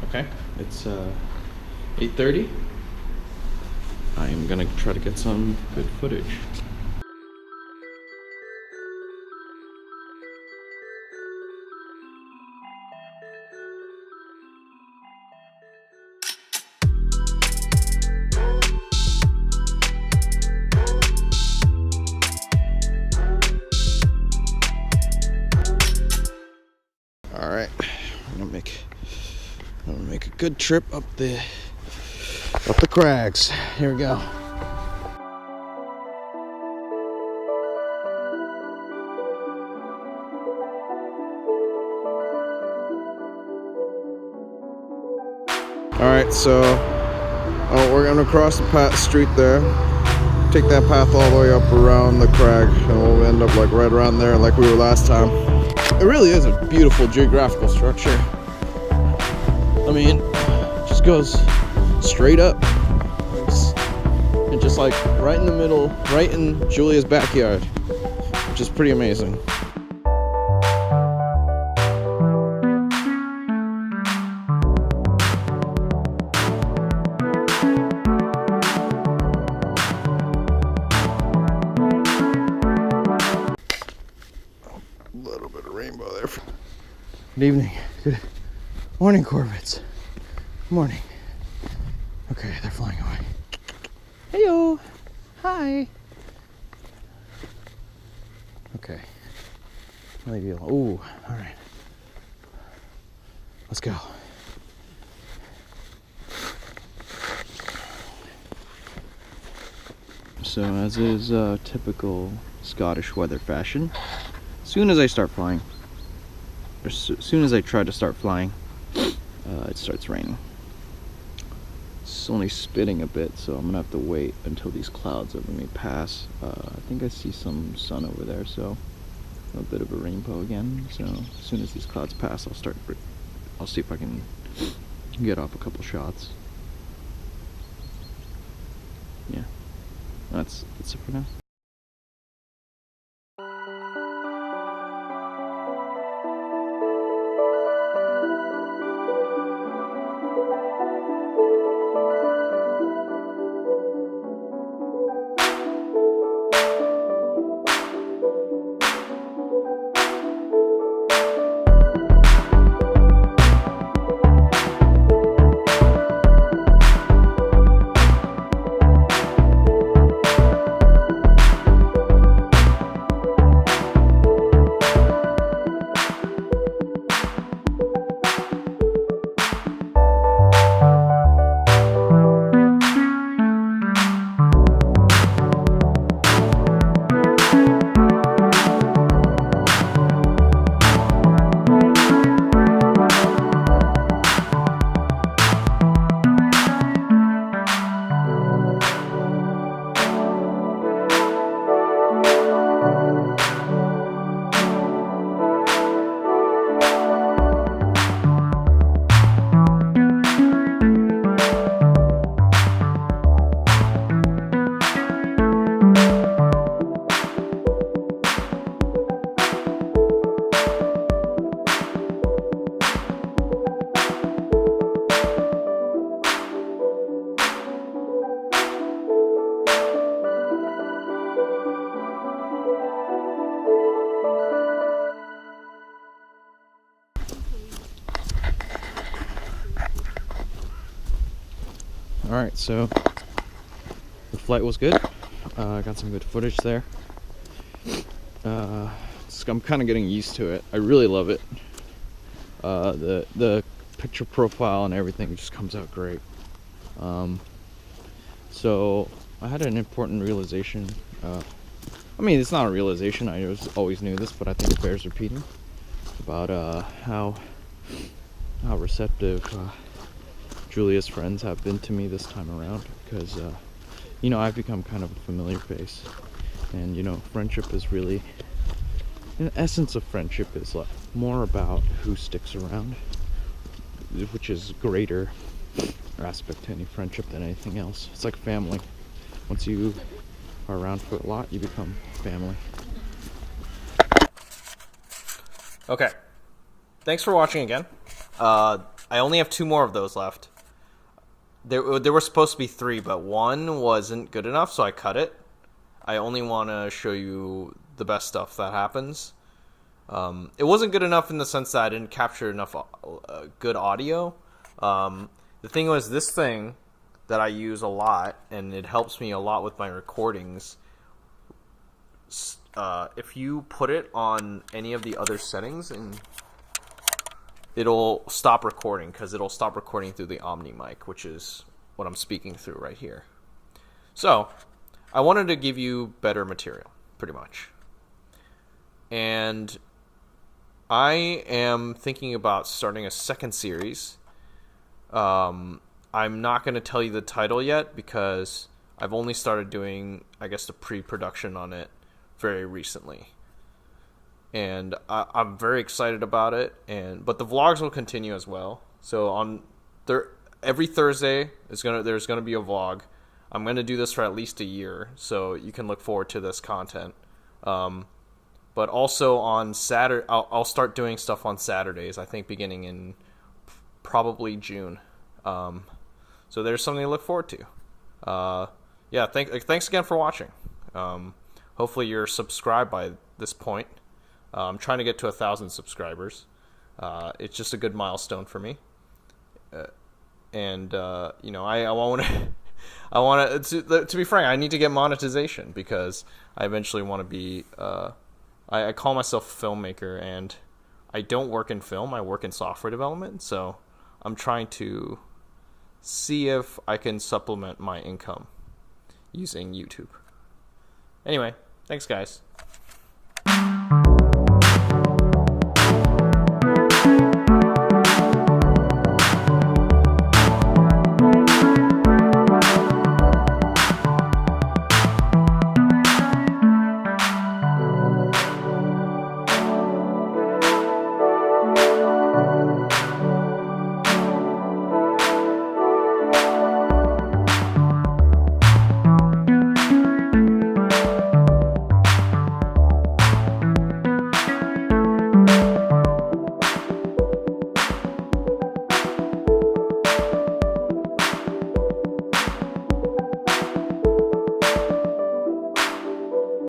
Okay, it's 8:30. I'm gonna try to get some good footage. All right, I'm gonna make a good trip up the Crags. Here we go. All right, so we're gonna cross the street there, take that path all the way up around the crag, and we'll end up like right around there like we were last time. It really is a beautiful geographical structure. I mean, it just goes straight up. And just like right in the middle, right in Julia's backyard, which is pretty amazing. A little bit of rainbow there. Good evening. Good morning, Corbett's. Morning. Okay, they're flying away. Heyo. Hi. Okay. Maybe. Ooh. All right. Let's go. So, as is typical Scottish weather fashion, as soon as I start flying, or as soon as I try to start flying, it starts raining. It's only spitting a bit, so I'm gonna have to wait until these clouds over me pass. I think I see some sun over there, so a bit of a rainbow again. So as soon as these clouds pass, I'll see if I can get off a couple shots. Yeah, that's it for now. Alright, so the flight was good. I got some good footage there. I'm kind of getting used to it. I really love it. The picture profile and everything just comes out great. So I had an important realization. I mean, it's not a realization, I always knew this, but I think it bears repeating, about how receptive Julia's friends have been to me this time around, because you know, I've become kind of a familiar face, and you know, friendship is really, the essence of friendship is like more about who sticks around, which is greater aspect to any friendship than anything else. It's like family. Once you are around for a lot, you become family. Okay, thanks for watching again. I only have 2 more of those left. There were supposed to be 3, but 1 wasn't good enough, so I cut it. I only want to show you the best stuff that happens. It wasn't good enough in the sense that I didn't capture enough good audio. The thing was, this thing that I use a lot, and it helps me a lot with my recordings, if you put it on any of the other settings, and it'll stop recording, because it'll stop recording through the Omni mic, which is what I'm speaking through right here. So, I wanted to give you better material, pretty much. And I am thinking about starting a second series. I'm not going to tell you the title yet because I've only started doing, I guess, the pre-production on it very recently. And I'm very excited about it. But the vlogs will continue as well. So every Thursday there's gonna be a vlog. I'm gonna do this for at least a year, so you can look forward to this content. But also on Saturday, I'll start doing stuff on Saturdays. I think beginning in probably June. So there's something to look forward to. Yeah, thanks again for watching. Hopefully you're subscribed by this point. I'm trying to get to 1,000 subscribers. It's just a good milestone for me. You know, I want to be frank, I need to get monetization because I eventually want to be, I call myself a filmmaker, and I don't work in film, I work in software development, so I'm trying to see if I can supplement my income using YouTube. Anyway, thanks guys.